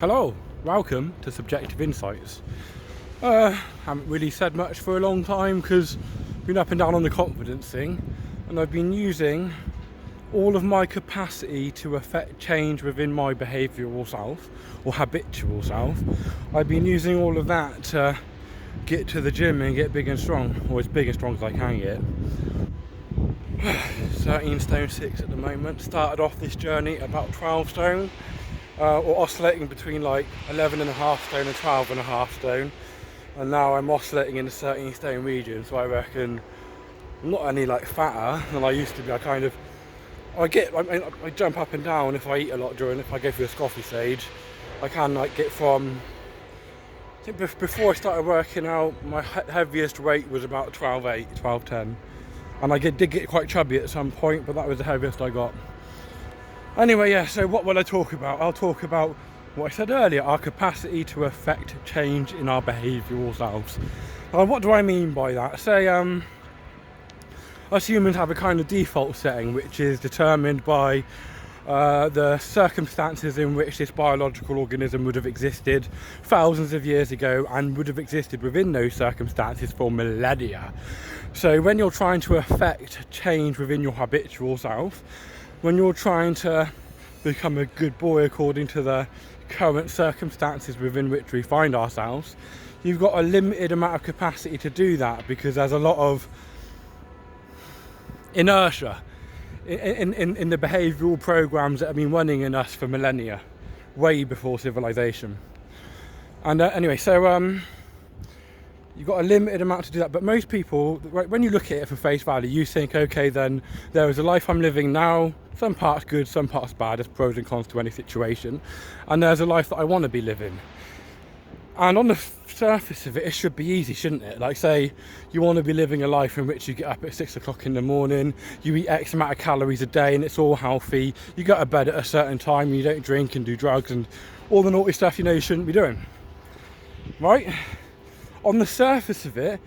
Hello, welcome to Subjective Insights. Haven't really said much for a long time because I've been up and down on the confidence thing, and I've been using all of my capacity to affect change within my behavioural self or habitual self. I've been using all of that to get to the gym and get big and strong, or as big and strong as I can get. 13 stone 6 at the moment. Started off this journey at about 12 stone. Or oscillating between like 11.5 stone and 12.5 stone, and now I'm oscillating in the 13 stone region, so I reckon I'm not any like fatter than I used to be. I jump up and down if I eat a lot if I go through a scoffy stage. I can like get from, I think before I started working out, my heaviest weight was about 12.8, 12.10, and I did get quite chubby at some point, but that was the heaviest I got. Anyway, yeah, so what will I talk about? I'll talk about what I said earlier, our capacity to affect change in our behavioural selves. What do I mean by that? Say, us humans have a kind of default setting which is determined by the circumstances in which this biological organism would have existed thousands of years ago and would have existed within those circumstances for millennia. So when you're trying to affect change within your habitual self, when you're trying to become a good boy according to the current circumstances within which we find ourselves, you've got a limited amount of capacity to do that because there's a lot of inertia in the behavioural programs that have been running in us for millennia, way before civilization. And anyway, so you've got a limited amount to do that, but most people, when you look at it for face value, you think, okay, then there is a life I'm living now, some parts good, some parts bad, there's pros and cons to any situation, and there's a life that I want to be living. And on the surface of it, it should be easy, shouldn't it? Like, say you want to be living a life in which you get up at 6 o'clock in the morning, you eat X amount of calories a day and it's all healthy, you go to bed at a certain time, you don't drink and do drugs and all the naughty stuff you know you shouldn't be doing, right? On the surface of it,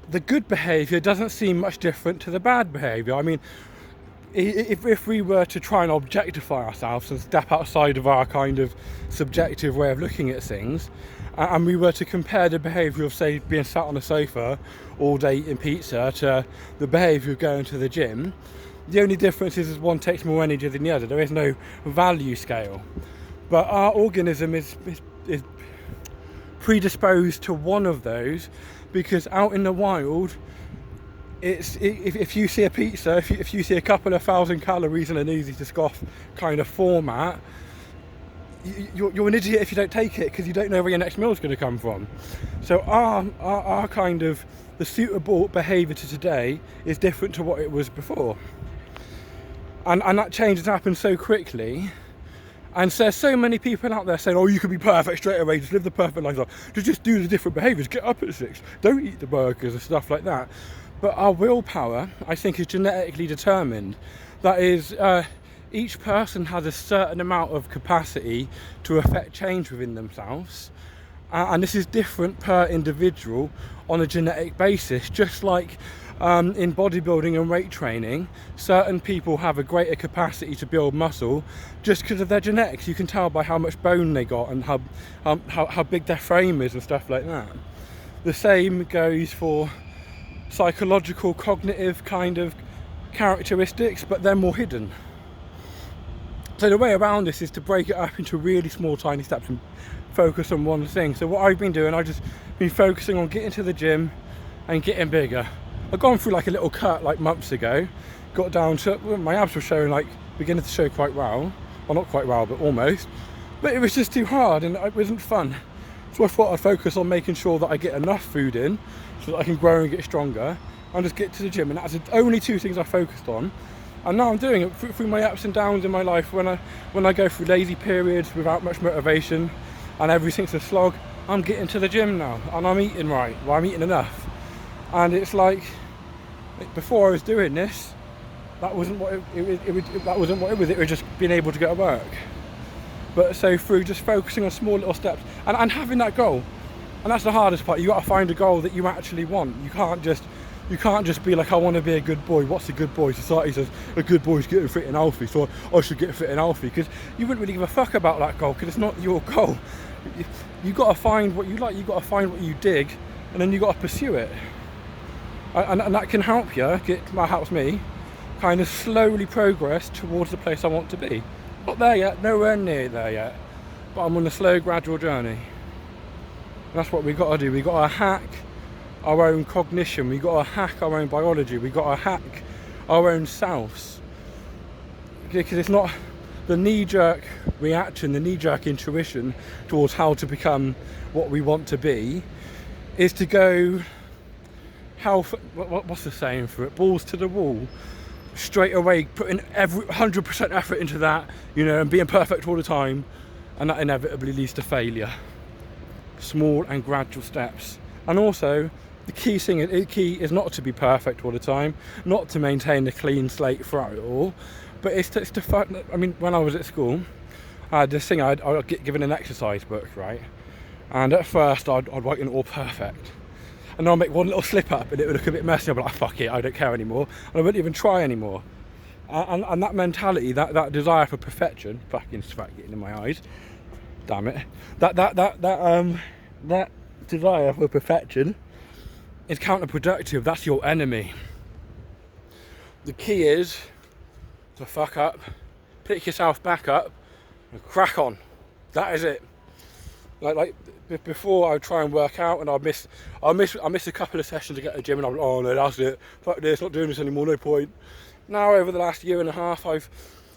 the good behaviour doesn't seem much different to the bad behaviour. I mean, if we were to try and objectify ourselves and step outside of our kind of subjective way of looking at things, and we were to compare the behaviour of, say, being sat on a sofa all day eating pizza to the behaviour of going to the gym, the only difference is one takes more energy than the other. There is no value scale. But our organism is predisposed to one of those, because out in the wild, if you see a pizza, if you see a couple of thousand calories in an easy to scoff kind of format, you're an idiot if you don't take it, because you don't know where your next meal is going to come from. So our kind of, the suitable behaviour to today is different to what it was before, and that change has happened so quickly. And there's so many people out there saying, oh, you can be perfect straight away, just live the perfect lifestyle, just do the different behaviours, get up at 6, don't eat the burgers and stuff like that. But our willpower, I think, is genetically determined. That is, each person has a certain amount of capacity to affect change within themselves. And this is different per individual on a genetic basis, just like in bodybuilding and weight training, certain people have a greater capacity to build muscle just because of their genetics. You can tell by how much bone they got and how big their frame is and stuff like that. The same goes for psychological, cognitive kind of characteristics, but they're more hidden. So the way around this is to break it up into really small, tiny steps and focus on one thing. So what I've been doing, I've just been focusing on getting to the gym and getting bigger. I've gone through like a little cut like months ago, got down to, my abs were showing, like beginning to show quite well, not quite well, but almost, but it was just too hard and it wasn't fun. So I thought I'd focus on making sure that I get enough food in so that I can grow and get stronger and just get to the gym, and that's the only two things I focused on. And now I'm doing it through my ups and downs in my life. When I go through lazy periods without much motivation and everything's a slog, I'm getting to the gym now and I'm eating right, well, I'm eating enough. And it's like, before I was doing this, that wasn't what it was. It was just being able to go to work. But so through just focusing on small little steps and having that goal, and that's the hardest part. You got to find a goal that you actually want. You can't just You can't just be like, I want to be a good boy. What's a good boy? Society says a good boy's getting fit and healthy, so I should get fit and healthy. Because you wouldn't really give a fuck about that goal, because it's not your goal. You got to find what you like. You got to find what you dig, and then you got to pursue it. And that can help you. That helps me kind of slowly progress towards the place I want to be. Not there yet. Nowhere near there yet. But I'm on a slow, gradual journey. And that's what we got to do. We got to hack our own cognition. We got to hack our own biology. We got to hack our own selves. Because it's not the knee-jerk reaction, the knee-jerk intuition towards how to become what we want to be, is to go what's the saying for it? Balls to the wall. Straight away, putting 100% effort into that, you know, and being perfect all the time, and that inevitably leads to failure. Small and gradual steps. And also, the key is not to be perfect all the time, not to maintain a clean slate throughout it all, but it's to I mean, when I was at school, I had this thing, I'd get given an exercise book, right? And at first, I'd write it all perfect. And I'll make one little slip up and it would look a bit messy. I'll be like, fuck it, I don't care anymore. And I wouldn't even try anymore. And that mentality, that desire for perfection, fucking sweat getting in my eyes, damn it. That desire for perfection is counterproductive. That's your enemy. The key is to fuck up, pick yourself back up, and crack on. That is it. Like before, I would try and work out, and I'll miss a couple of sessions to get to the gym, and I'm like, oh no, that's it. Fuck this, not doing this anymore. No point. Now over the last year and a half, I've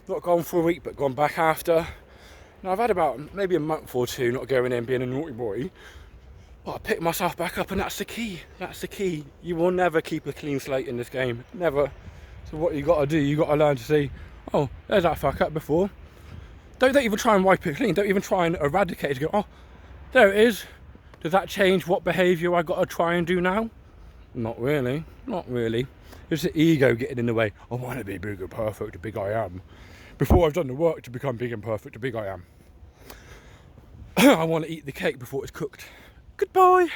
not gone for a week, but gone back after. Now I've had about maybe a month or two not going in, being a naughty boy. But I picked myself back up, and that's the key. That's the key. You will never keep a clean slate in this game. Never. So what you got to do, you got to learn to see, oh, there's that fuck up before. Don't even try and wipe it clean. Don't even try and eradicate it. Go, oh, there it is. Does that change what behaviour I got to try and do now? Not really. Not really. It's the ego getting in the way. I want to be big and perfect, the big I am. Before I've done the work to become big and perfect, the big I am. I want to eat the cake before it's cooked. Goodbye.